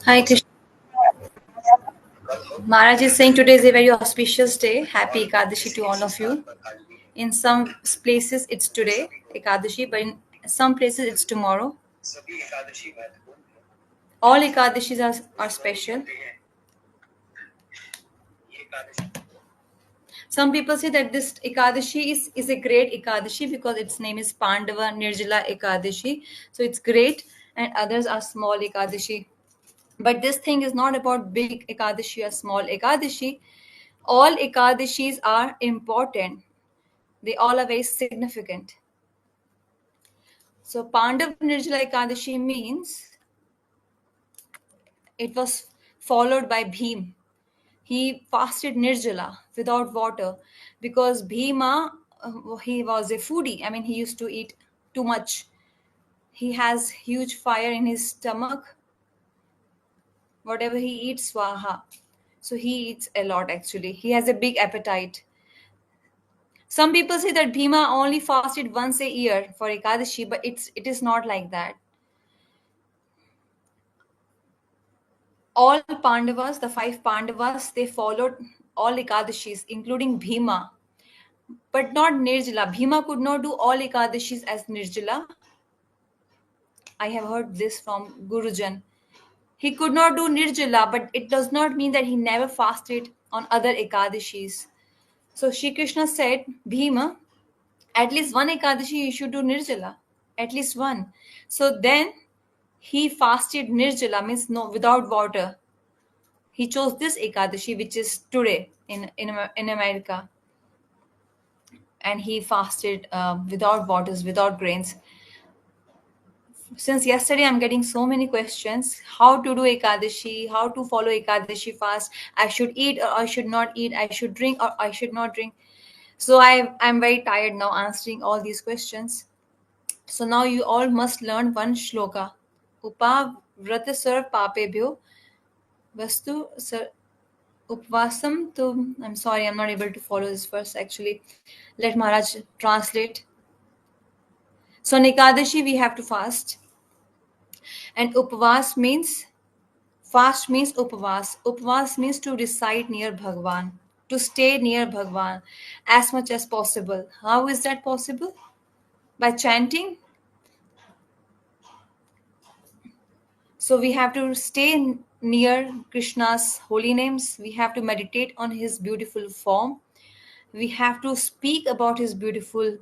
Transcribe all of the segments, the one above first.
Hi, Krishna. Maharaj is saying today is a very auspicious day. Happy Ekadashi to all of you. In some places it's today, Ekadashi, but in some places it's tomorrow. All Ekadashis are special. Some people say that this Ekadashi is a great Ekadashi because its name is Pandava Nirjala Ekadashi. So it's great, and others are small Ekadashi. But this thing is not about big Ekadashi or small Ekadashi. All Ekadashis are important. They all are very significant. So Pandav Nirjala Ekadashi means it was followed by Bhim. He fasted Nirjala without water because Bhima, he was a foodie. I mean, he used to eat too much. He has huge fire in his stomach. Whatever he eats, swaha. So he eats a lot actually. He has a big appetite. Some people say that Bhima only fasted once a year for Ekadashi, but it is not like that. All Pandavas, the five Pandavas, they followed all Ekadashis, including Bhima, but not Nirjala. Bhima could not do all Ekadashis as Nirjala. I have heard this from Gurujan. He could not do Nirjala, but it does not mean that he never fasted on other Ekadashis. So Shri Krishna said, Bhima, at least one Ekadashi you should do Nirjala. At least one. So then he fasted Nirjala, means no without water. He chose this Ekadashi, which is today in America, and he fasted without waters, without grains. Since yesterday, I'm getting so many questions: how to do Ekadashi, how to follow Ekadashi fast. I should eat or I should not eat. I should drink or I should not drink. So I'm very tired now answering all these questions. So now you all must learn one shloka. Upa vrata sarv papebhyo vastu Upvasam to, I'm sorry, I'm not able to follow this verse actually. Let Maharaj translate. So Nikadashi we have to fast. And Upvas means, fast means Upvas. Upvas means to reside near Bhagwan, to stay near Bhagwan as much as possible. How is that possible? By chanting. So we have to stay near Krishna's holy names. We have to meditate on his beautiful form. We have to speak about his beautiful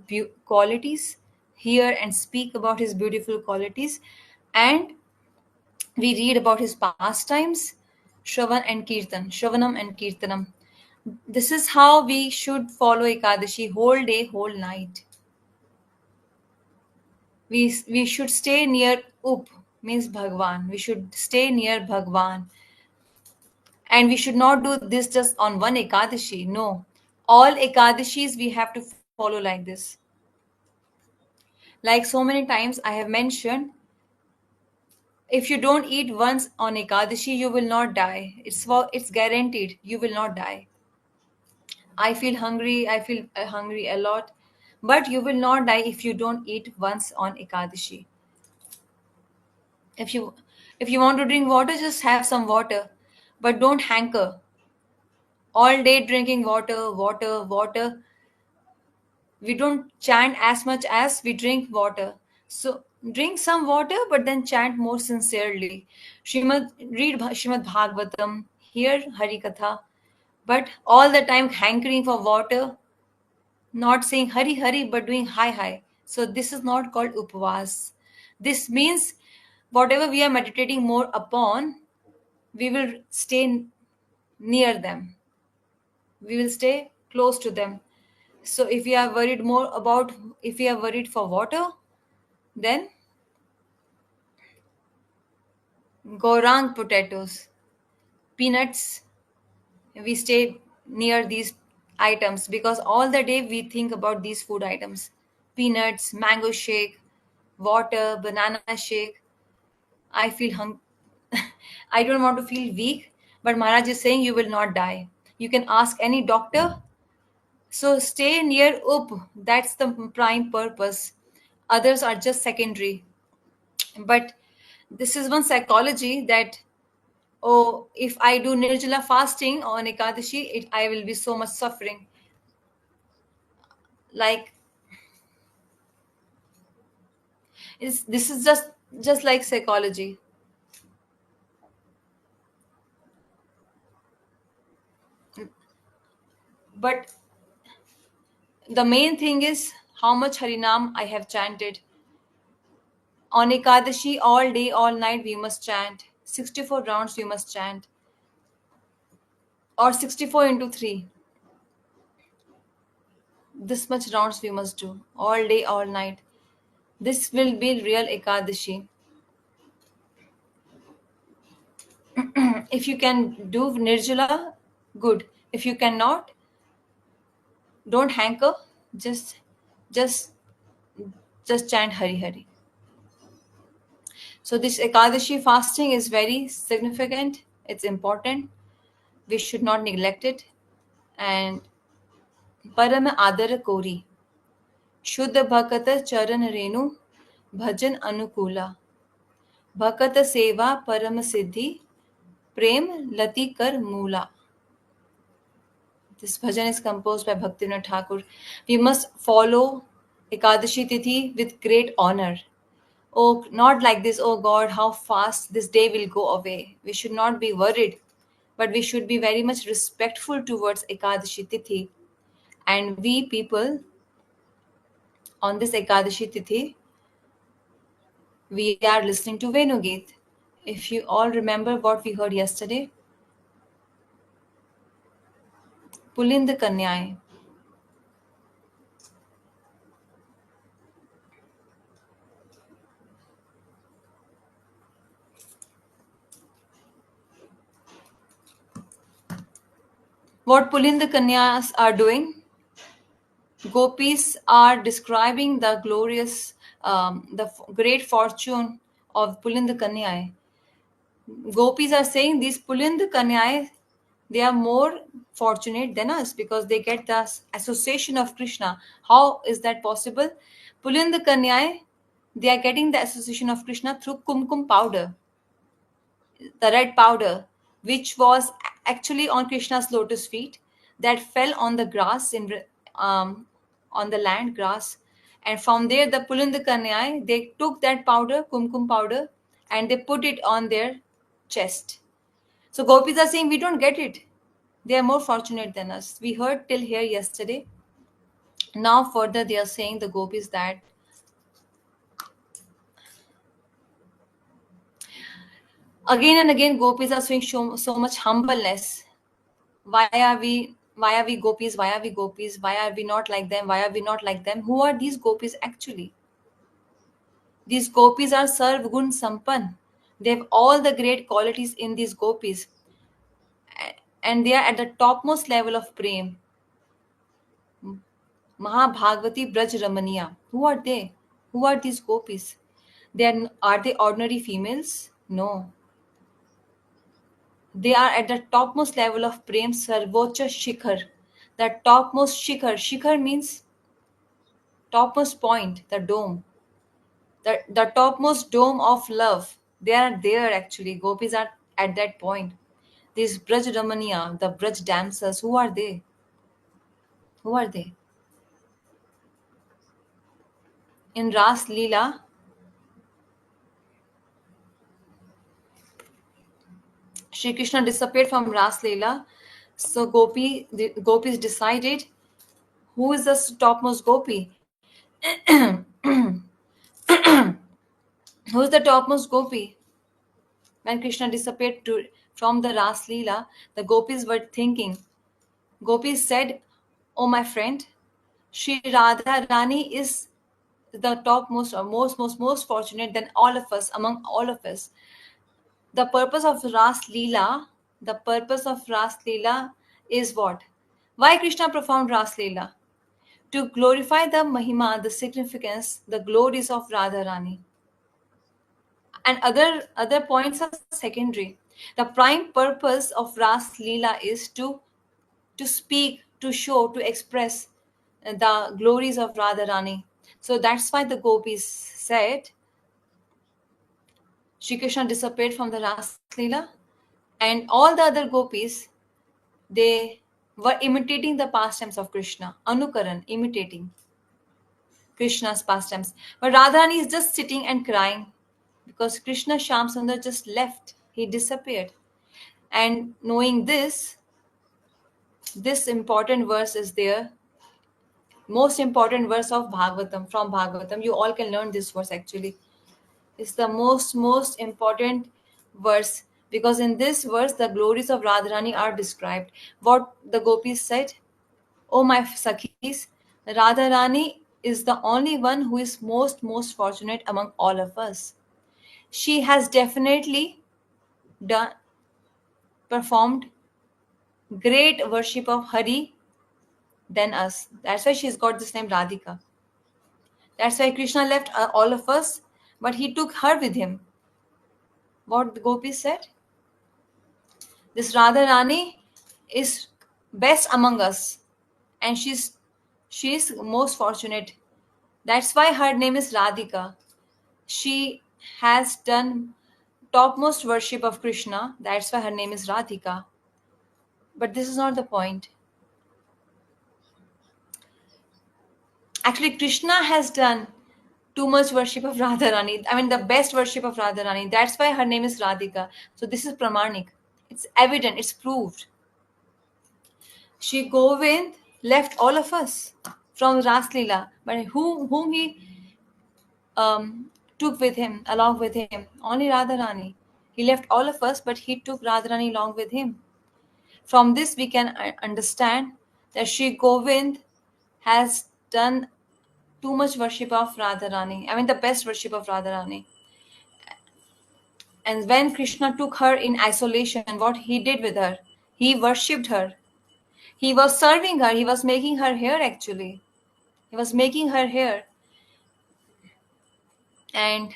qualities, hear and speak about his beautiful qualities, and we read about his pastimes, Shravanam and Kirtanam. This is how we should follow Ekadashi whole day, whole night. We should stay near Up, means Bhagwan. We should stay near Bhagwan. And we should not do this just on one Ekadashi. No. All Ekadashis we have to follow like this. Like so many times I have mentioned, if you don't eat once on Ekadashi, you will not die. It's guaranteed. You will not die. I feel hungry. I feel hungry a lot, but you will not die if you don't eat once on Ekadashi. If you if you want to drink water, just have some water, but don't hanker all day drinking water, water, water. We don't chant as much as we drink water. So drink some water, but then chant more sincerely. Read Shrimad Bhagavatam, hear Hari Katha, but all the time hankering for water, not saying Hari Hari, but doing Hi Hi. So this is not called Upavas. This means whatever we are meditating more upon, we will stay near them. We will stay close to them. So if we are worried more about, if we are worried for water, then Gorang potatoes, peanuts, we stay near these items because all the day we think about these food items. Peanuts, mango shake, water, banana shake. I feel I don't want to feel weak, but Maharaj is saying you will not die. You can ask any doctor. So stay near Up. That's the prime purpose. Others are just secondary. But this is one psychology that Oh, if I do Nirjala fasting on Ekadashi, I will be so much suffering. Like, this is just like psychology. But the main thing is how much Harinam I have chanted. On Ekadashi, all day, all night, we must chant. 64 rounds we must chant. Or 64 into 3. This much rounds we must do. All day, all night. This will be real Ekadashi. If you can do Nirjala, good. If you cannot, don't hanker. Just, just, just chant Hari Hari. So this Ekadashi fasting is very significant. It's important. We should not neglect it. And Param Adar Kori. शुद्ध भकत चरण रेणु भजन अनुकूला भकत सेवा परम सिद्धि प्रेम लति कर मूला. This bhajan is composed by Bhaktivinoda Thakur. We must follow Ekadashi Tithi with great honor. Oh, not like this, oh God, how fast this day will go away. We should not be worried, but we should be very much respectful towards Ekadashi Tithi. And we people on this Ekadashi Tithi, we are listening to Venugeet. If you all remember what we heard yesterday, Pulind Kanyai. What Pulind Kanyas are doing, Gopis are describing the glorious, great fortune of Pulind Kanyai. Gopis are saying these Pulind Kanyai, they are more fortunate than us because they get the association of Krishna. How is that possible? Pulind Kanyai, they are getting the association of Krishna through kumkum powder, the red powder, which was actually on Krishna's lotus feet, that fell on the grass um, on the land grass, and from there the Pulindakanyai, they took that powder, kumkum powder, and they put it on their chest. So gopis are saying we don't get it. They are more fortunate than us. We heard till here yesterday. Now further they are saying the gopis that again and again gopis are showing so much humbleness. Why are we gopis, why are we not like them, why are we not like them? Who are these gopis actually? These gopis are sarv gun sampan. They have all the great qualities in these gopis, and they are at the topmost level of prem. Mahabhagavati Braj Ramaniya. Who are they? Who are these gopis? Are they ordinary females? No, they are at the topmost level of prem, sarvocha shikhar. The topmost shikhar means topmost point, the dome, the topmost dome of love. They are there actually. Gopis are at that point. These Braj Ramaniya, the Braj dancers, who are they? Who are they? In Ras Leela, Shri Krishna disappeared from Ras Leela. So the gopis decided who is the topmost gopi? Who is the topmost gopi? When Krishna disappeared from the Ras Leela, the gopis were thinking. Gopis said, "Oh my friend, Sri Radha Rani is the topmost or most fortunate than all of us, among all of us. The purpose of Ras Leela is what? Why Krishna performed Ras Leela? To glorify the Mahima, the significance, the glories of Radha Rani. And other points are secondary. The prime purpose of Ras Leela is to speak, to show, to express the glories of Radharani. So that's why the gopis said, Shri Krishna disappeared from the Ras Leela. And all the other gopis, they were imitating the pastimes of Krishna, anukaran, imitating Krishna's pastimes. But Radharani is just sitting and crying because Krishna Shyam Sundar just left. He disappeared. And knowing this important verse is there, most important verse of Bhagavatam, from Bhagavatam. You all can learn this verse actually. It's the most important verse because in this verse the glories of Radharani are described. What the gopis said, "Oh my Sakhis, Radharani is the only one who is most fortunate among all of us. She has definitely done performed great worship of Hari than us. That's why she's got this name Radhika. That's why Krishna left all of us, but he took her with him." What the gopis said? This Radharani is best among us, and she's most fortunate. That's why her name is Radhika. She has done topmost worship of Krishna. That's why her name is Radhika. But this is not the point. Actually, Krishna has done too much worship of Radharani. I mean, the best worship of Radharani. That's why her name is Radhika. So this is Pramanik. It's evident. It's proved. Shri Govind left all of us from Ras Leela, but whom he took with him, along with him? Only Radharani. He left all of us, but he took Radharani along with him. From this, we can understand that Shri Govind has done too much worship of Radharani. I mean, the best worship of Radharani. And when Krishna took her in isolation, what he did with her? He worshipped her. He was serving her. He was making her hair actually. He was making her hair. And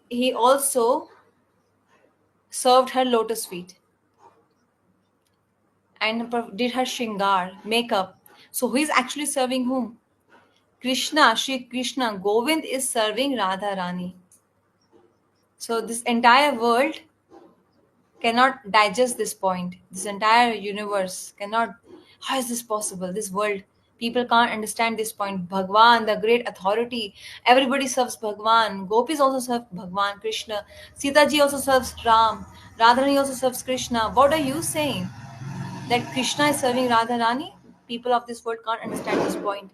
he also served her lotus feet and did her shingar, makeup. So who is actually serving whom? Krishna, Shri Krishna. Govind is serving Radha Rani. So this entire world cannot digest this point. This entire universe cannot. How is this possible? This world. People can't understand this point. Bhagwan, the great authority. Everybody serves Bhagwan. Gopis also serve Bhagwan, Krishna. Sita ji also serves Ram. Radharani also serves Krishna. What are you saying? That Krishna is serving Radharani? People of this world can't understand this point.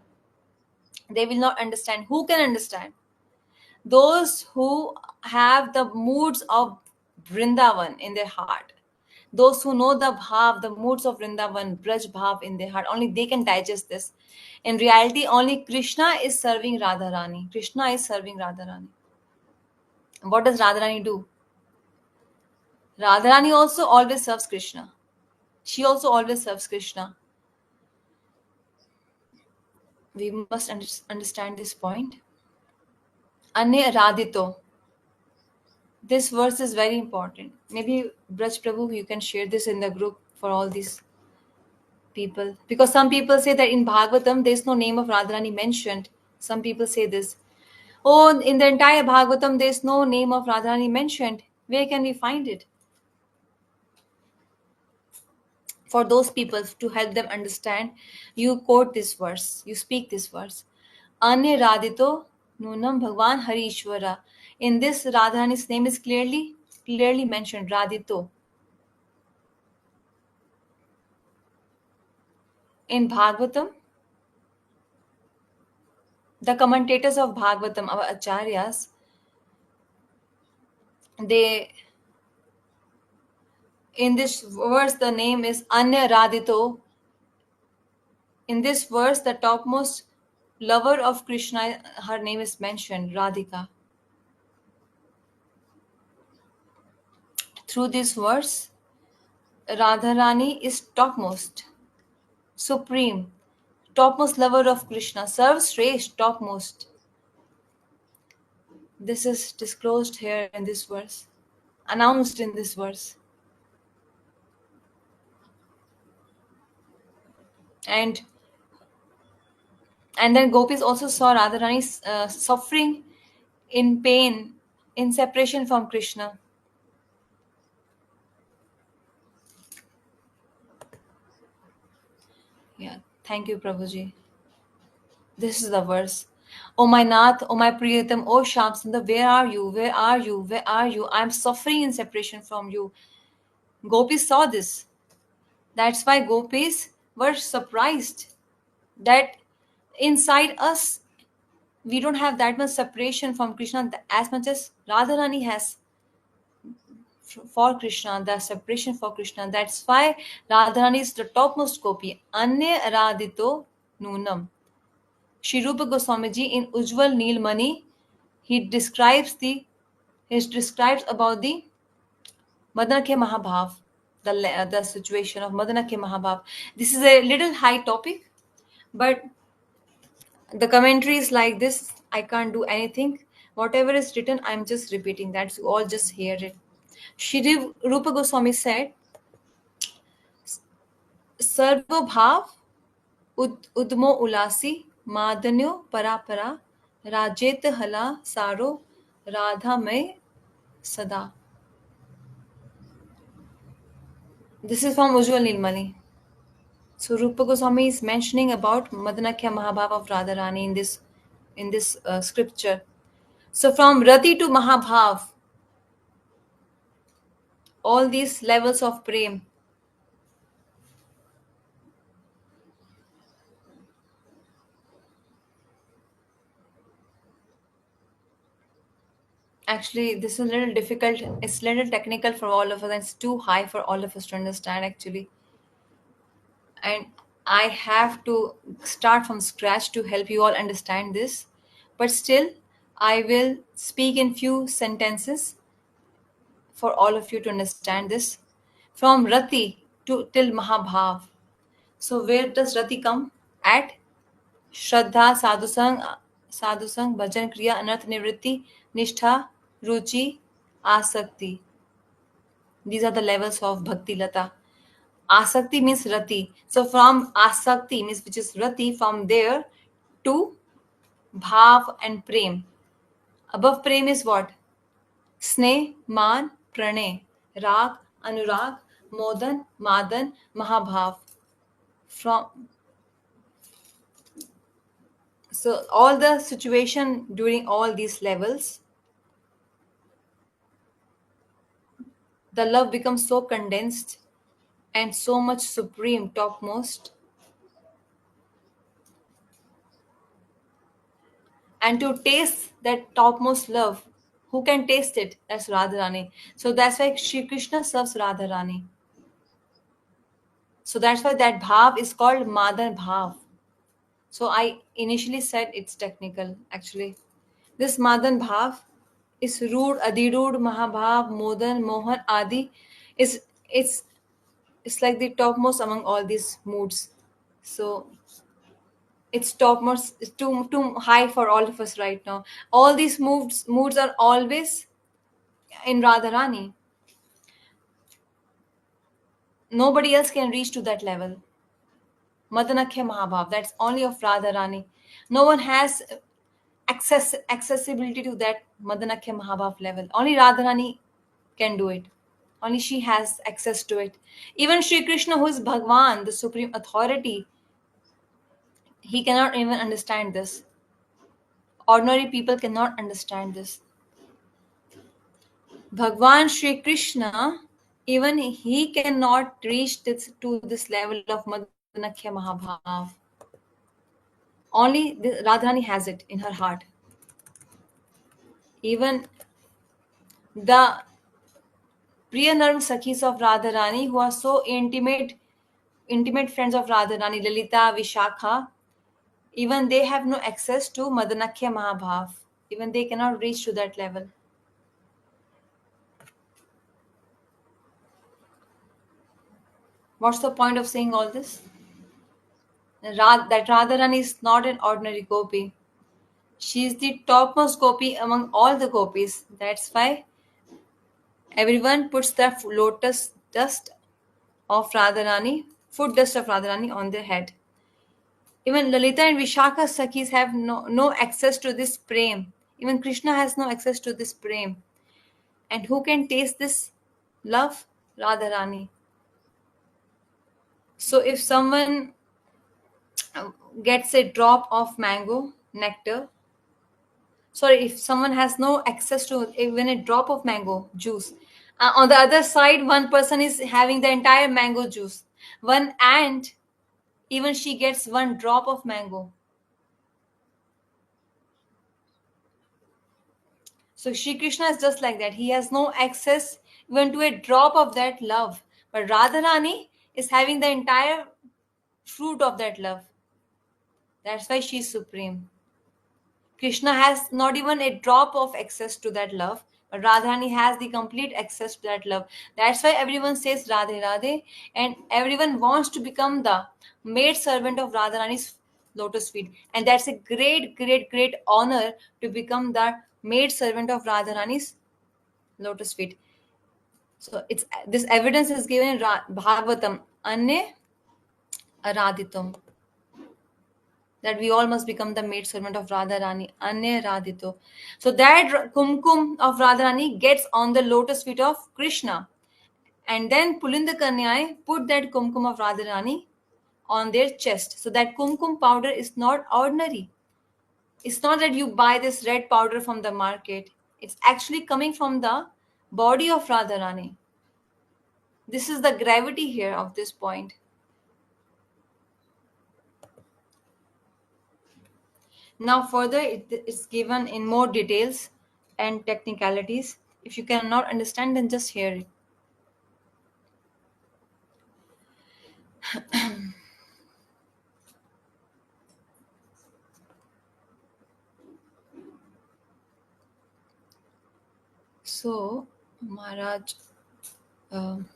They will not understand. Who can understand? Those who have the moods of Vrindavan in their heart, those who know the bhav, the moods of Vrindavan, Braj bhav in their heart, only they can digest this. In reality, only Krishna is serving Radharani. Krishna is serving Radharani. What does Radharani do? Radharani also always serves Krishna. She also always serves Krishna. We must understand this point. Anye Radhito. This verse is very important. Maybe Braj Prabhu, you can share this in the group for all these people. Because some people say that in Bhagavatam there is no name of Radharani mentioned. Some people say this. Oh, in the entire Bhagavatam there is no name of Radharani mentioned. Where can we find it? For those people, to help them understand, you quote this verse, you speak this verse. Anya Radhito Nunam Bhagwan Harishwara. In this, Radharani's name is clearly mentioned, Radhito. In Bhagavatam, the commentators of Bhagavatam, our acharyas, they, in this verse the name is Anya Radhito. In this verse, the topmost lover of Krishna, her name is mentioned, Radhika. Through this verse, Radharani is topmost, supreme, topmost lover of Krishna, Sarvashresth, topmost. This is disclosed here in this verse, announced in this verse. And then gopis also saw Radharani suffering in pain, in separation from Krishna. Yeah, thank you, Prabhuji. This is the verse. Oh my Nath, oh my Priyatam, oh Sham Sundar, where are you? Where are you? Where are you? I am suffering in separation from you. Gopis saw this. That's why gopis were surprised that inside us we don't have that much separation from Krishna as much as Radharani has for Krishna, the separation for Krishna. That's why Radharani is the topmost gopi. Anya Aradito Nunam. Shri Rupa Goswami Ji in Ujjwal Neelmani, he describes about the Madanakya Mahabhav, the situation of Madanakya Mahabhav. This is a little high topic, but the commentary is like this. I can't do anything. Whatever is written, I'm just repeating that. So all just hear it. Shri Rupa Goswami said, सर्वभाव उद्मो उलासी मादन्यो परापरा राजेत हला सारो राधा में सदा. This is from Ujjwal Nilmani. So Rupa Goswami is mentioning about Madanakya Mahabhav of Radharani in this scripture. So from Rati to Mahabhav, all these levels of prem. Actually, this is a little difficult. It's a little technical for all of us, and it's too high for all of us to understand actually. And I have to start from scratch to help you all understand this. But still, I will speak in few sentences for all of you to understand this. From Rati to till Mahabhav. So where does Rati come? At Shraddha, Sadhusang, Bhajan Kriya, Anarth Nivritti, Nishtha, Ruchi, Asakti. These are the levels of Bhakti Lata. Asakti means Rati. So from Asakti means which is Rati, from there to Bhav and Prem. Above Prem is what? Sneh, Man, Pranay, Rag, Anurag, Modan, Madan, Mahabhav. From so all the situation during all these levels, the love becomes so condensed and so much supreme, topmost. And to taste that topmost love, who can taste it? That's Radharani. So that's why Shri Krishna serves Radharani. So that's why that bhav is called Madan Bhav. So I initially said it's technical actually. This Madan Bhav is Rood, Adirud, Mahabhav, Modan, Mohan, Adi. Is it's like the topmost among all these moods. So it's topmost, it's too high for all of us right now. All these moods are always in Radharani. Nobody else can reach to that level. Madanakya Mahabhav, that's only of Radharani. No one has accessibility to that Madanakya Mahabhav level. Only Radharani can do it. Only she has access to it. Even Sri Krishna, who is Bhagwan, the supreme authority, he cannot even understand this. Ordinary people cannot understand this. Bhagwan Sri Krishna, even he cannot reach to this level of Madanakya Mahabhav. Only Radharani has it in her heart. Even the Priyanarm Sakhis of Radharani, who are so intimate friends of Radharani, Lalita, Vishakha, even they have no access to Madanakya Mahabhav. Even they cannot reach to that level. What's the point of saying all this? That Radharani is not an ordinary gopi. She is the topmost gopi among all the gopis. That's why everyone puts the lotus dust of Radharani, foot dust of Radharani on their head. Even Lalita and Vishakha Sakhis have no access to this prem. Even Krishna has no access to this prem. And who can taste this love? Radharani. So if someone gets a drop of mango nectar. Sorry, if someone has no access to even a drop of mango juice, on the other side, one person is having the entire mango juice. One ant, even she gets one drop of mango. So Shri Krishna is just like that. He has no access even to a drop of that love. But Radharani is having the entire fruit of that love. That's why she is supreme. Krishna has not even a drop of access to that love, but Radharani has the complete access to that love. That's why everyone says Radhe Radhe, and everyone wants to become the maid servant of Radharani's lotus feet. And that's a great, great, great honor to become the maid servant of Radharani's lotus feet. So it's this evidence is given in Bhagavatam, Anye Araditam, that we all must become the maid servant of Radharani, Anya Radhito. So that kumkum of Radharani gets on the lotus feet of Krishna. And then Pulinda Kanyai put that kumkum of Radharani on their chest. So that kumkum powder is not ordinary. It's not that you buy this red powder from the market. It's actually coming from the body of Radharani. This is the gravity here of this point. Now further it is given in more details and technicalities. If you cannot understand, then just hear it. So Maharaj, um,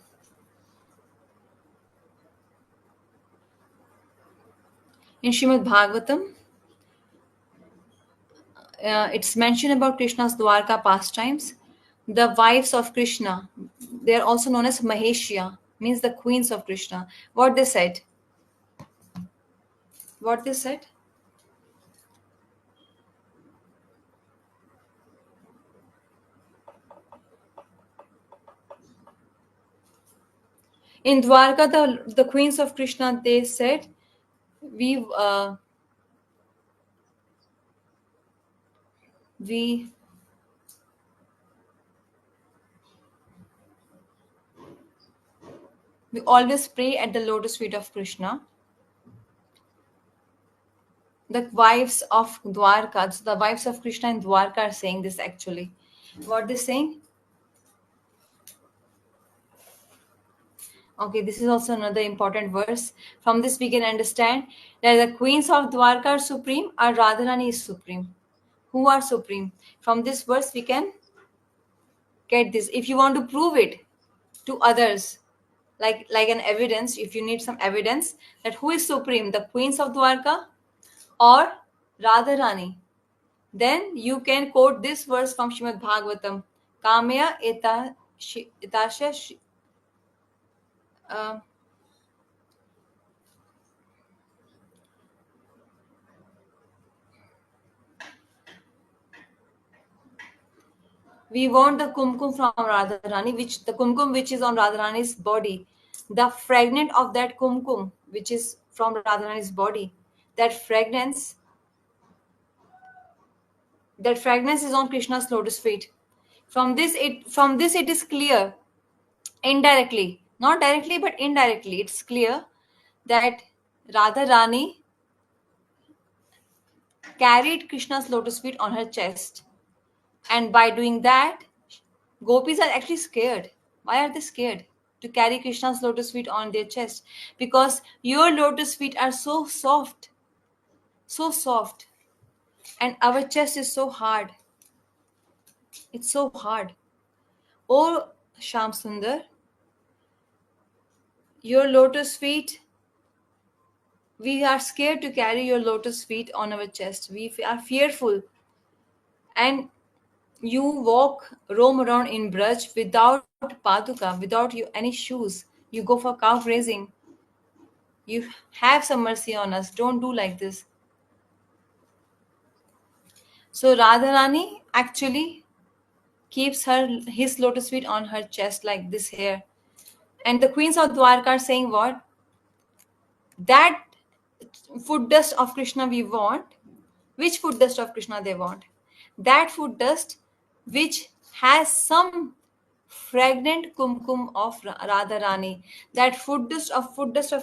in Shrimad Bhagavatam, it's mentioned about Krishna's Dwarka pastimes. The wives of Krishna, they are also known as Maheshya, means the queens of Krishna. What they said? What they said? In Dwarka, the queens of Krishna, they said, we uh, we we always pray at the lotus feet of Krishna. The wives of Dwarka, so the wives of Krishna in Dwarka are saying this actually. What they're saying? Okay, this is also another important verse. From this, we can understand that the queens of Dwarka are supreme, or Radharani is supreme. Who are supreme? From this verse, we can get this. If you want to prove it to others, like an evidence, if you need some evidence that who is supreme, the queens of Dwarka or Radharani, then you can quote this verse from Shrimad Bhagavatam. Kamya etasya uh, we want the kumkum from Radharani, which the kumkum which is on Radharani's body, the fragrance of that kumkum which is from Radharani's body, that fragrance, that fragrance is on Krishna's lotus feet. From this it is clear, indirectly, not directly but indirectly, it's clear that Radharani carried Krishna's lotus feet on her chest. And by doing that, gopis are actually scared. Why are they scared? To carry Krishna's lotus feet on their chest. Because your lotus feet are so soft. So soft. And our chest is so hard. It's so hard. Oh, Sham Sundar, your lotus feet, we are scared to carry your lotus feet on our chest. We are fearful. And you roam around in Braj without paduka, without any shoes. You go for cow grazing. You have some mercy on us. Don't do like this. So Radharani actually keeps his lotus feet on her chest like this here. And the queens of Dwarka are saying what? That food dust of Krishna we want. Which food dust of Krishna they want? That food dust which has some fragrant kumkum of Radharani. That food dust of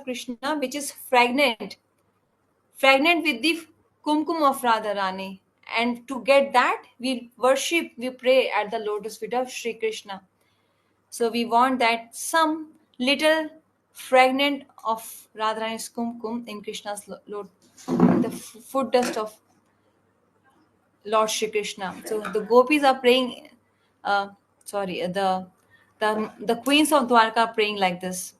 Krishna which is fragrant with the kumkum of Radharani. And to get that, we worship, we pray at the lotus feet of Sri Krishna. So we want that some little fragment of Radharani's kumkum in Krishna's the foot dust of Lord Shri Krishna. So the gopis are praying. Uh, sorry, the queens of Dwarka are praying like this.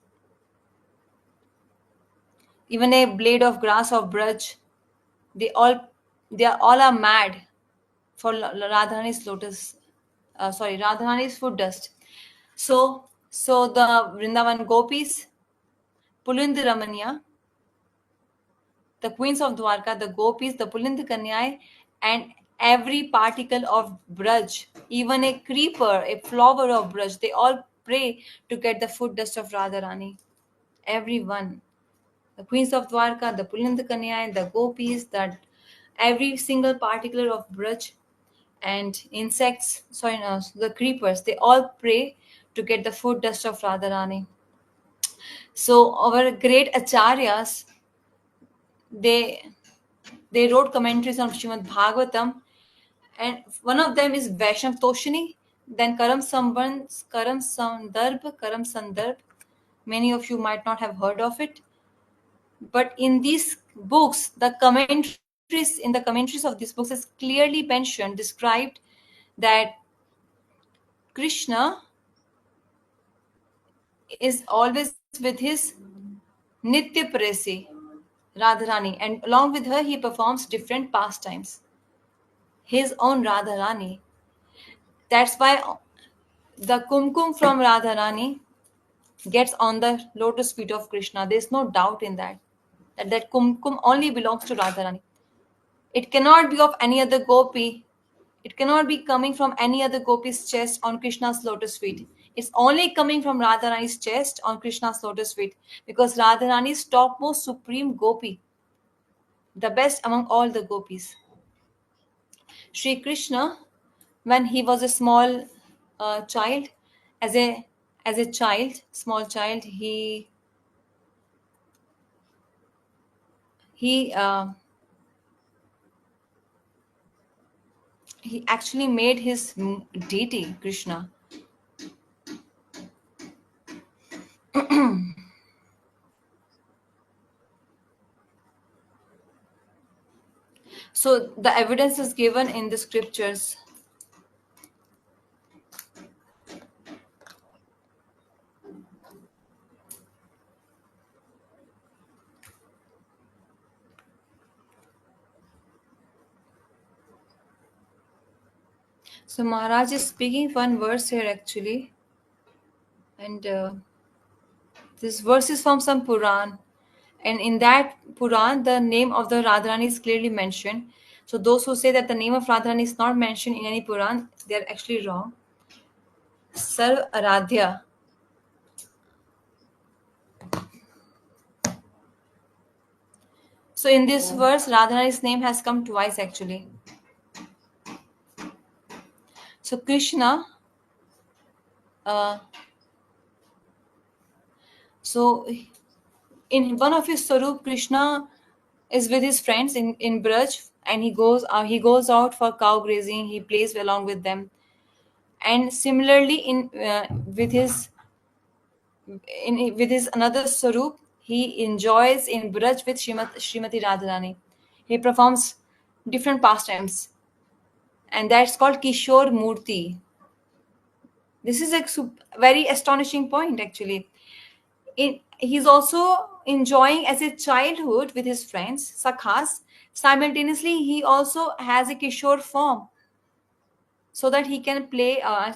Even a blade of grass of Braj, they all are mad for Radharani's lotus. Radharani's foot dust. So the Vrindavan gopis, Pulindi Ramanya, the queens of Dwarka, the gopis, the Pulindi Kanyai, and every particle of Braj, even a creeper, a flower of Braj, they all pray to get the foot dust of Radharani. Everyone. The queens of Dwarka, the Pulindi Kanyai, the gopis, that every single particle of Braj and insects, the creepers, they all pray to get the foot dust of Radharani. So our great acharyas, they they wrote commentaries on Srimad Bhagavatam, and one of them is Vaishnav Toshini, then Karam Sandarbh. Many of you might not have heard of it, but in these books, in the commentaries of these books is clearly mentioned, described that Krishna is always with his Nitya Presi, Radharani, and along with her he performs different pastimes. His own Radharani. That's why the kumkum from Radharani gets on the lotus feet of Krishna. There's no doubt in that. That kumkum only belongs to Radharani. It cannot be of any other gopi. It cannot be coming from any other gopi's chest on Krishna's lotus feet. It's only coming from Radharani's chest on Krishna's lotus feet, because Radharani is topmost supreme gopi, the best among all the gopis. Sri Krishna, when he was a small child, as a small child, he uh, he actually made his deity Krishna. So the evidence is given in the scriptures. So Maharaj is speaking one verse here actually, and this verse is from some Puran, and in that Puran, the name of the Radharani is clearly mentioned. So those who say that the name of Radharani is not mentioned in any Puran, they are actually wrong. Sarv Aradhya. So in this verse, Radharani's name has come twice actually. So Krishna, uh, so in one of his Sarup, Krishna is with his friends in Braj, and he goes out for cow grazing. He plays along with them, and similarly with his another Sarup, he enjoys in Braj with Srimati Radharani. He performs different pastimes, and that's called Kishore Murti. This is a very astonishing point, actually. He's also enjoying as a childhood with his friends, Sakhas. Simultaneously, he also has a Kishore form so that he can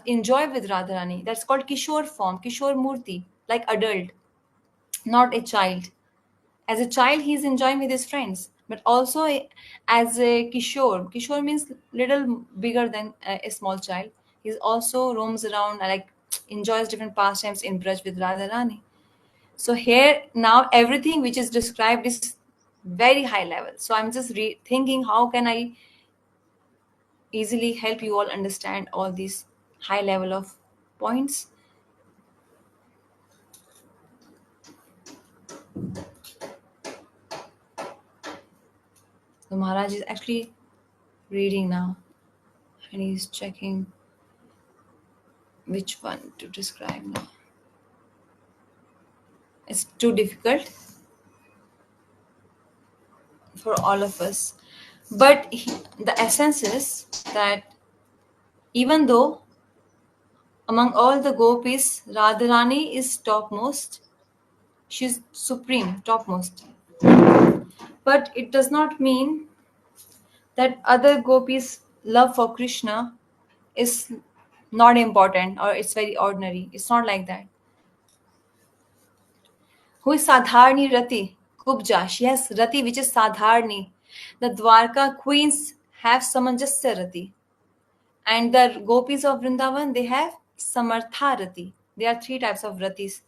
enjoy with Radharani. That's called Kishore form, Kishore Murti, like adult, not a child. As a child, he's enjoying with his friends, but also as a Kishore. Kishore means little bigger than a small child. He also roams around, like enjoys different pastimes in Braj with Radharani. So here now everything which is described is very high level. So I'm just thinking, how can I easily help you all understand all these high level of points. So Maharaj is actually reading now, and he's checking which one to describe now. It's too difficult for all of us. But the essence is that even though among all the gopis, Radharani is topmost, she's supreme, topmost. But it does not mean that other gopis' love for Krishna is not important or it's very ordinary. It's not like that. Who is Sadharni Rati? Kubja. She has Rati, which is Sadharni. The Dwarka queens have Samanjasya Rati. And the gopis of Vrindavan, they have Samartha Rati. There are three types of Ratis.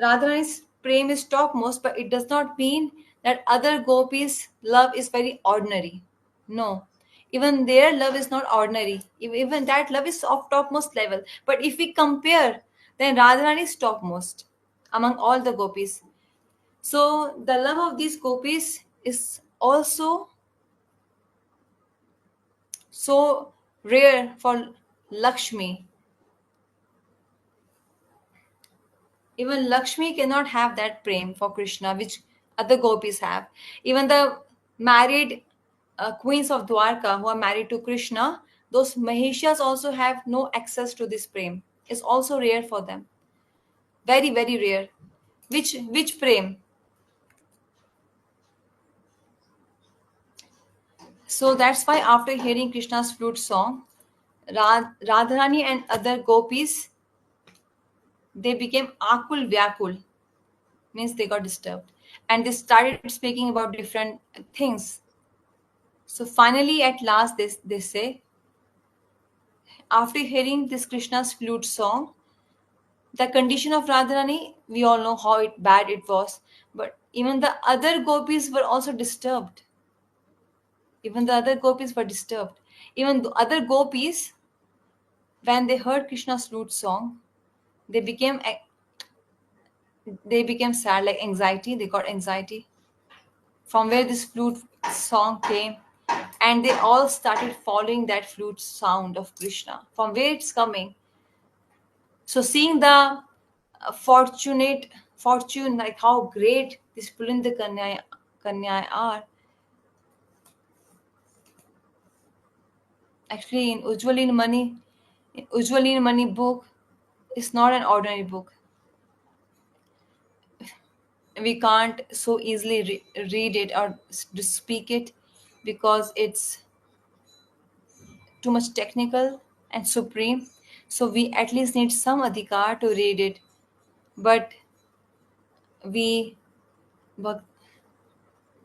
Radharani's prem is topmost, but it does not mean that other gopis' love is very ordinary. No. Even their love is not ordinary. Even that love is of topmost level. But if we compare, then Radharani is topmost among all the gopis. So the love of these gopis is also so rare for Lakshmi. Even Lakshmi cannot have that prem for Krishna, which other gopis have. Even the married queens of Dwarka who are married to Krishna, those Maheshas also have no access to this prem. It's also rare for them. Very, very rare. Which prem? So that's why after hearing Krishna's flute song, Radharani and other gopis, they became akul vyakul, means they got disturbed. And they started speaking about different things. So finally, at last, they say, after hearing this Krishna's flute song, the condition of Radharani, we all know how bad it was. But even the other gopis were also disturbed. Even the other gopis were disturbed. Even the other gopis, when they heard Krishna's flute song, they became they became sad, like anxiety. They got anxiety from where this flute song came, and they all started following that flute sound of Krishna, from where it's coming. So seeing the fortune, like how great these Pulinda Kanya are. Actually, in Ujjwalin Mani book is not an ordinary book. We can't so easily read it or speak it because it's too much technical and supreme. So we at least need some adhikar to read it. But we but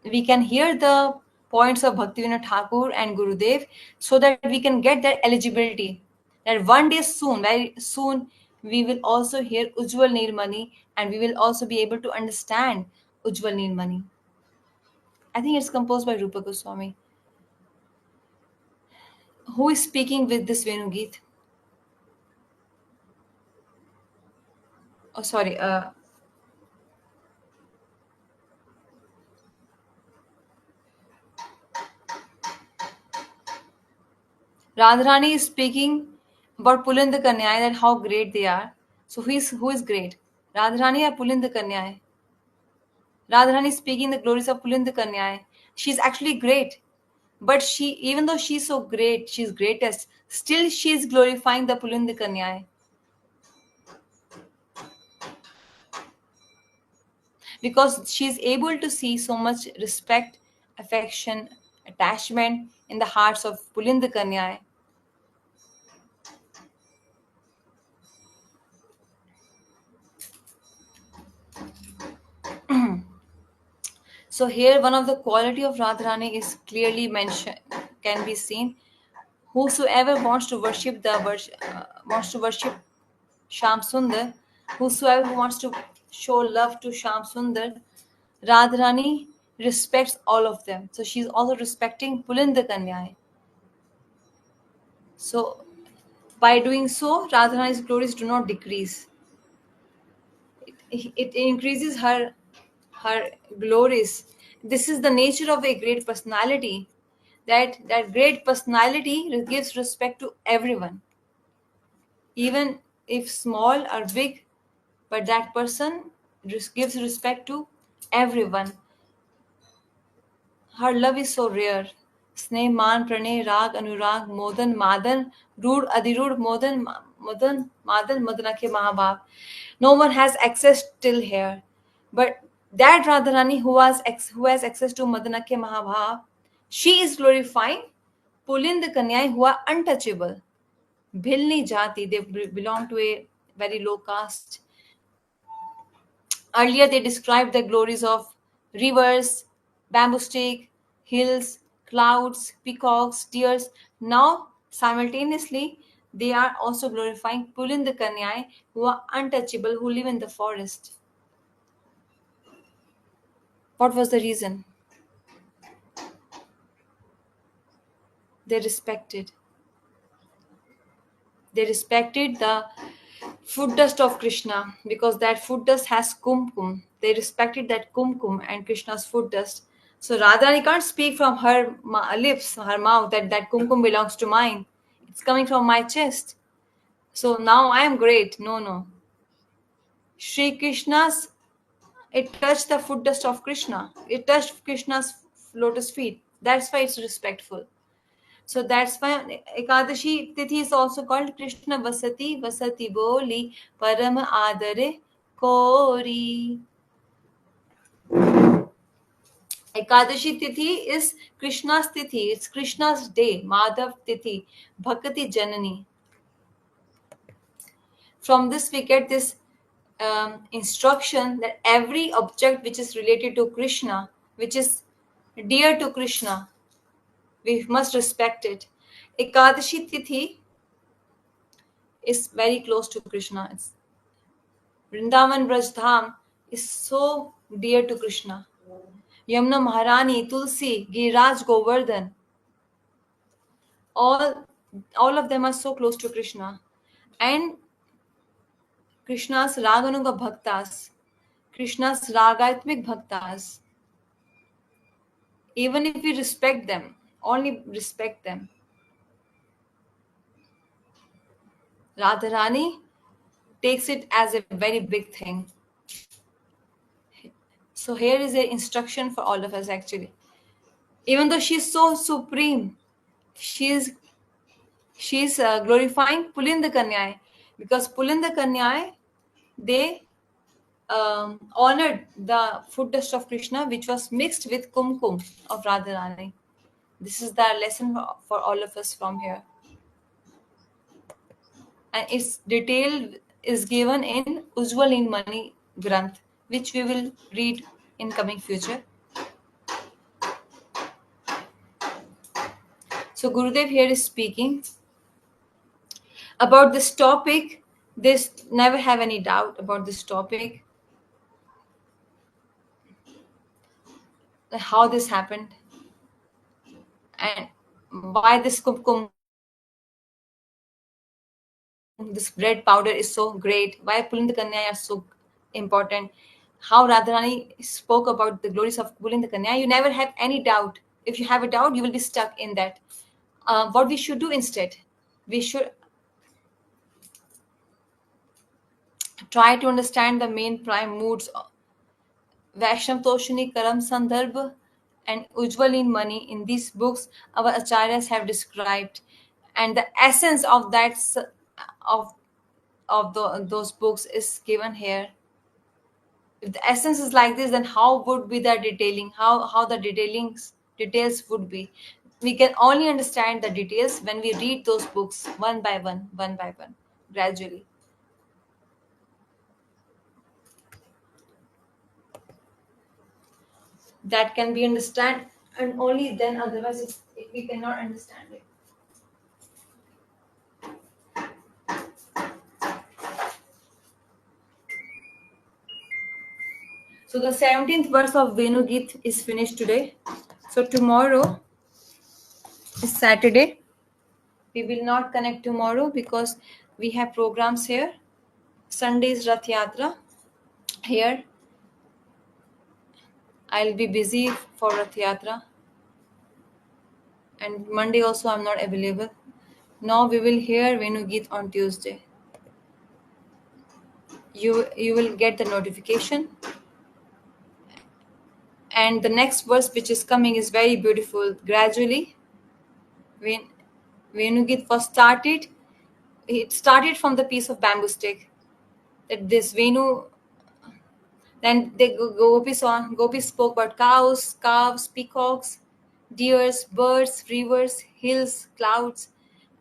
we can hear the points of Bhaktivinoda Thakur and Gurudev so that we can get that eligibility. That one day soon, very soon, we will also hear Ujjwal Nirmani and we will also be able to understand Ujjwal Nirmani. I think it's composed by Rupa Goswami. Who is speaking with this Venugeet? Oh, sorry. Radharani is speaking about Pulinda Kanyai, that how great they are. So who is great? Radharani or Pulinda Kanyai? Radharani is speaking the glories of Pulinda Kanyai. She's actually great. But even though she's so great, she's greatest, still she's glorifying the Pulinda Kanyai. Because she's able to see so much respect, affection, attachment in the hearts of Pulinda Kanyai. So here one of the quality of Radharani is clearly mentioned, can be seen. Whosoever wants to worship wants to worship Sham Sundar, whosoever wants to show love to Sham Sundar, Radharani respects all of them. So she's also respecting Pulinda Kanyai. So by doing so, Radharani's glories do not decrease. It increases her glories. This is the nature of a great personality. That great personality gives respect to everyone, even if small or big, but that person gives respect to everyone. Her love is so rare. Sneh, मान, प्रणय, राग, अनुराग, मोदन, मादन, रूढ़, अधिरूढ़, मोदन, मदन, मादन, मदना के महाभाव. No one has access till here. But that Radharani who has access to Madana ke Mahabhav, she is glorifying Pulind Kanyai who are untouchable. Bhilni Jati, they belong to a very low caste. Earlier, they described the glories of rivers, bamboo stick, hills, clouds, peacocks, deers. Now, simultaneously, they are also glorifying Pulinda Kanyai, who are untouchable, who live in the forest. What was the reason? They respected. They respected the foot dust of Krishna because that foot dust has kumkum. They respected that kumkum and Krishna's foot dust. So Radharani can't speak from her lips, her mouth, that kumkum belongs to mine. It's coming from my chest. So now I am great. No, no. Shri Krishna's, it touched the foot dust of Krishna. It touched Krishna's lotus feet. That's why it's respectful. So that's why Ekadashi Tithi is also called Krishna Vasati Vasati Boli Param Adare Kori. Ekadashi Tithi is Krishna's Tithi. It's Krishna's day. Madhav Tithi. Bhakati Janani. From this we get this instruction that every object which is related to Krishna, which is dear to Krishna, we must respect it. Ekadashi Tithi is very close to Krishna. It's Vrindavan Brajdham is so dear to Krishna. Yamuna Maharani, Tulsi, Giriraj Govardhan, all, all of them are so close to Krishna. And Krishna's Raganuga Bhaktas, Krishna's Ragatmik Bhaktas, even if we respect them, only respect them, Radharani takes it as a very big thing. So here is an instruction for all of us actually. Even though she's so supreme, she's glorifying Pulinda Kanyai because Pulinda Kanyai, they honored the foot dust of Krishna which was mixed with kumkum of Radharani. This is the lesson for all of us from here. And its detail is given in Ujjwal in Mani Granth, which we will read in coming future. So Gurudev here is speaking about this topic. This never have any doubt about this topic, how this happened, and why this kumkum, this red powder is so great, why Pulinda Kanya are so important, how Radharani spoke about the glories of Pulinda Kanya. You never have any doubt. If you have a doubt, you will be stuck in that. What we should do instead, we should try to understand the main prime moods. Vaishnav Toshini, Karam Sandarbh, and Ujjwal in Mani. In these books, our acharyas have described, and the essence of that of those books is given here. If the essence is like this, then how would be the detailing? How the details would be? We can only understand the details when we read those books one by one, gradually. That can be understand, and only then. Otherwise, we cannot understand it. So the 17th verse of Venu Geet is finished today. So tomorrow is Saturday. We will not connect tomorrow because we have programs here. Sunday is Rath Yatra. Here I'll be busy for Rath Yatra. And Monday also I'm not available. Now we will hear Venu Geet on Tuesday. You will get the notification. And the next verse which is coming is very beautiful. Gradually, when Venu Geet was started, it started from the piece of bamboo stick. That this Venu, then the Gopis spoke about cows, calves, peacocks, deers, birds, rivers, hills, clouds,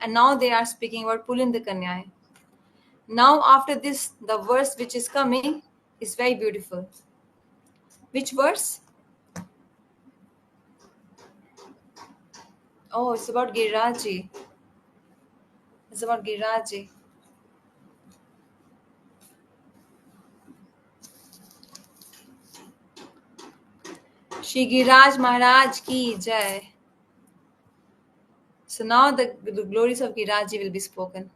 and now they are speaking about Pulinda Kanyai. Now after this, the verse which is coming is very beautiful. Which verse? Oh, it's about Giriraji. It's about Giriraji. Shri Giriraj Maharaj ki jai. So now the glories of Giriraji will be spoken.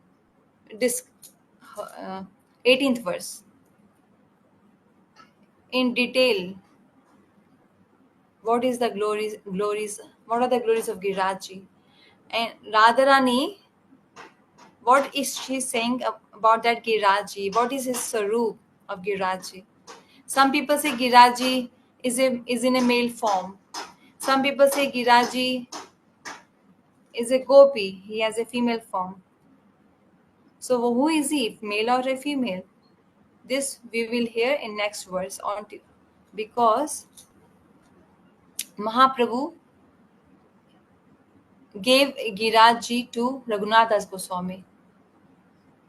This 18th verse. In detail, what is the glories? What are the glories of Giriraji? And Radharani, what is she saying about that Giriraji? What is his sarup of Giriraji? Some people say Giriraji is in a male form. Some people say Giriraji is a gopi. He has a female form. So who is he, male or a female? This we will hear in next verse because Mahaprabhu gave Giraj to Raghunath Das Goswami,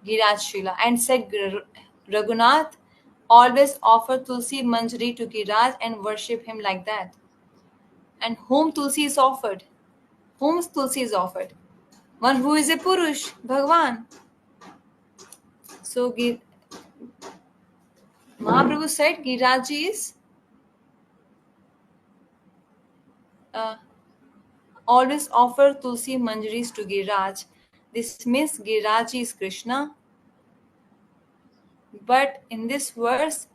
Giraj Srila, and said Raghunath always offer Tulsi Manjari to Giraj and worship him like that. And whom Tulsi is offered? Whom Tulsi is offered? One who is a Purush, Bhagwan. So Mahaprabhu said Giraj is uh, always offer Tulsi Manjaris to Giriraj. This means Giriraj is Krishna. But in this verse,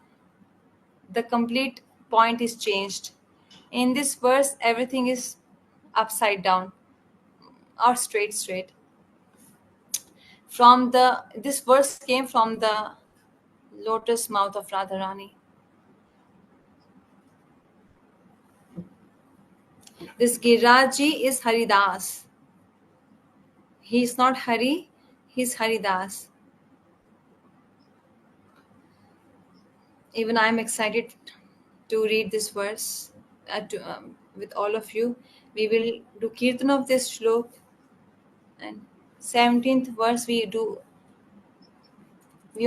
the complete point is changed. In this verse, everything is upside down or straight. This verse came from the lotus mouth of Radharani. This Giriraji is Haridas. He is not Hari, he is Haridas. Even I am excited to read this verse with all of you. We will do Kirtan of this shlok, and 17th verse we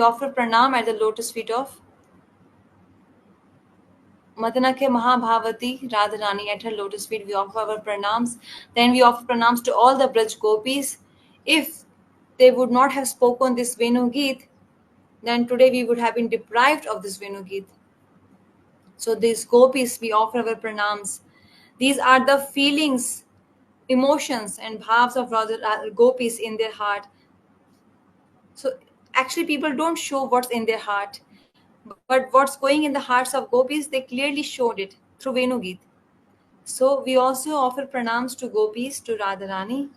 offer pranam at the lotus feet of Madanake Mahabhavati Radharani. At her lotus feet we offer our pranams. Then we offer pranams to all the Braj gopis. If they would not have spoken this Venu Geet, then today we would have been deprived of this Venu Geet. So these gopis, we offer our pranams. These are the feelings, emotions, and bhavs of gopis in their heart. So actually, people don't show what's in their heart, but what's going in the hearts of gopis, they clearly showed it through Venu Geet. So we also offer pranams to gopis, to Radharani.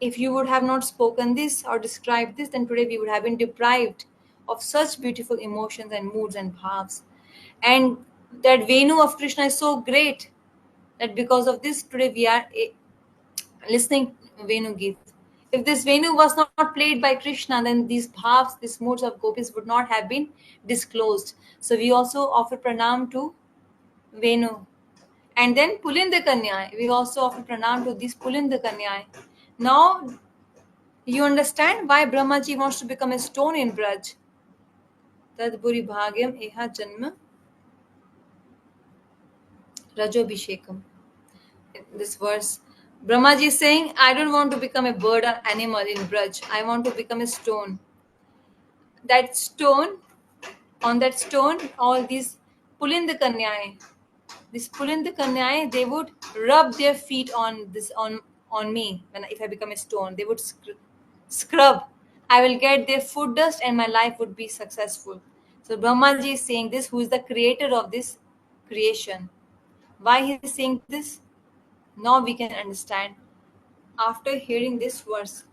If you would have not spoken this or described this, then today we would have been deprived of such beautiful emotions and moods and bhavs. And that Venu of Krishna is so great that because of this, today we are listening Venu Geet. If this Venu was not played by Krishna, then these bhavs, these moods of gopis would not have been disclosed. So we also offer pranam to Venu. And then Pulinda Kanyai. We also offer pranam to these Pulinda Kanyai. Now, you understand why Brahmaji wants to become a stone in Braj. Tad buri bhagyam eha janma rajobhishekam. This verse, Brahmaji is saying, I don't want to become a bird or animal in Braj. I want to become a stone. That stone, on that stone, all these Pulinda Kanyai, they would rub their feet on me when if I become a stone. They would scrub. I will get their food dust, and my life would be successful. So Brahmaji is saying this, who is the creator of this creation. Why he is saying this? Now we can understand after hearing this verse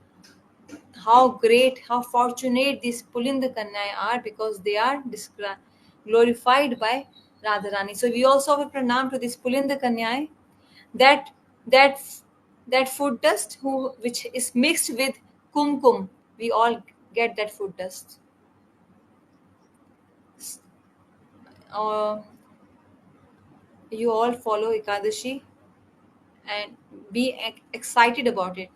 how great, how fortunate these Pulinda Kanyai are, because they are glorified by Radharani. So we also offer pranam to this Pulinda Kanyai, that that that food dust which is mixed with kumkum. We all get that food dust. Uh, you all follow Ekadashi and be excited about it.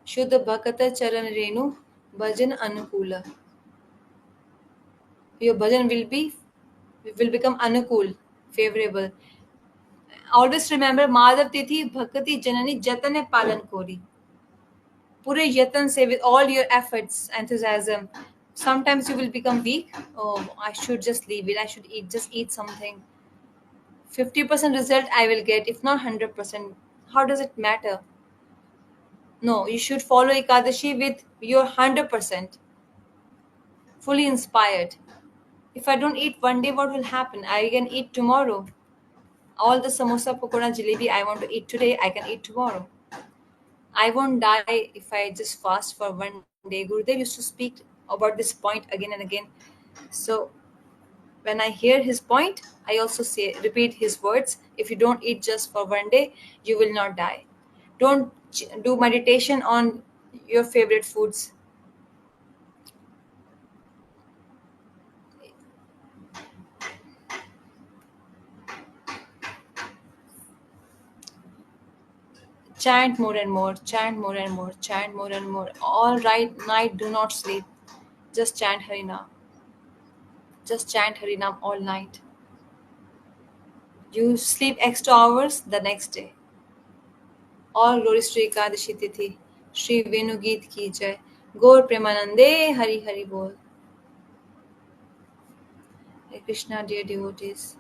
Shuddha Bhakata Charan Renu Bhajan Anukula. Your bhajan will become anukul, favorable. Always remember Madhav Tithi Bhakati Janani Jatane Palan Kori. Pure yatan se, with all your efforts, enthusiasm. Sometimes you will become weak. Oh, I should just leave it. I should eat something. 50% result I will get, if not 100%. How does it matter? No, you should follow Ekadashi with your 100%. Fully inspired. If I don't eat one day, what will happen? I can eat tomorrow. All the samosa, pakoda, jalebi I want to eat today, I can eat tomorrow. I won't die if I just fast for one day. Gurudev used to speak about this point again and again. So when I hear his point, I also repeat his words. If you don't eat just for one day, you will not die. Don't do meditation on your favorite foods. Chant more and more, chant more and more, chant more and more. All right, night, do not sleep. Just chant Harinam. Just chant Harinam all night. You sleep extra hours the next day. All glories to Ekadashi Tithi. Shri Venu Geet ki jai. Gaur Premanande Hari Hari Bol. Hare Krishna, dear devotees.